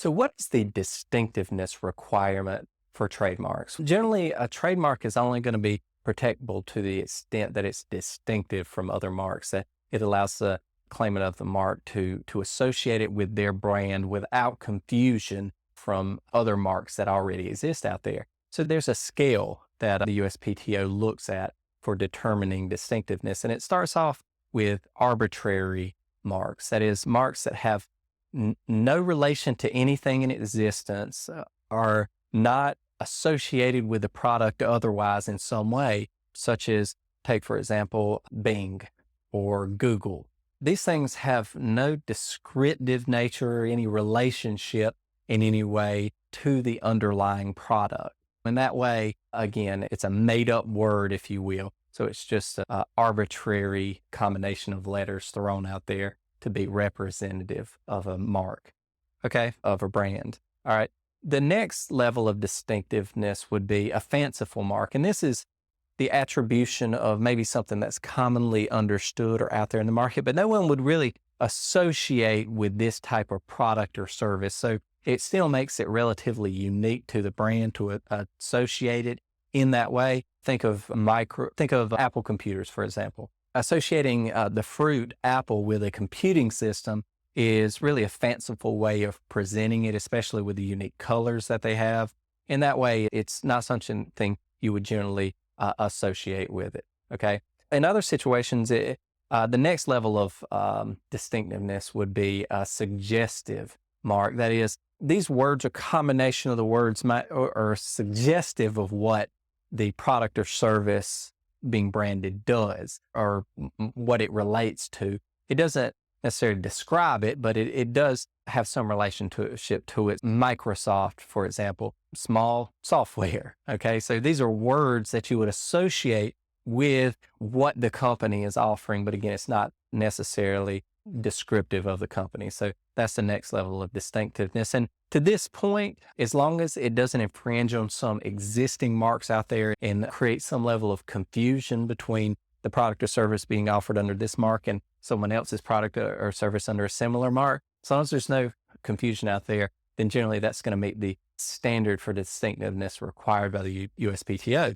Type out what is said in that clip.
So what is the distinctiveness requirement for trademarks? Generally, a trademark is only going to be protectable to the extent that it's distinctive from other marks, that it allows the claimant of the mark to associate it with their brand without confusion from other marks that already exist out there. So there's a scale that the USPTO looks at for determining distinctiveness, and it starts off with arbitrary marks. That is, marks that have no relation to anything in existence, are not associated with the product otherwise in some way, such as, take for example, Bing or Google. These things have no descriptive nature or any relationship in any way to the underlying product. In that way, again, it's a made-up word, if you will. So it's just an arbitrary combination of letters thrown out there to be representative of a mark, okay, of a brand. All right. The next level of distinctiveness would be a fanciful mark. And this is the attribution of maybe something that's commonly understood or out there in the market, but no one would really associate with this type of product or service. So it still makes it relatively unique to the brand to associate it in that way. Think of Apple computers, for example. Associating the fruit apple with a computing system is really a fanciful way of presenting it, especially with the unique colors that they have. In that way, it's not something you would generally associate with it, okay? In other situations, the next level of distinctiveness would be a suggestive mark. That is, these words, a combination of the words are suggestive of what the product or service being branded does or what it relates to. It doesn't necessarily describe it, but it does have some relationship to it. Microsoft, for example, small software. Okay, so these are words that you would associate with what the company is offering, but again, it's not necessarily descriptive of the company. So that's the next level of distinctiveness. And to this point, as long as it doesn't infringe on some existing marks out there and create some level of confusion between the product or service being offered under this mark and someone else's product or service under a similar mark, as long as there's no confusion out there, then generally that's going to meet the standard for distinctiveness required by the USPTO.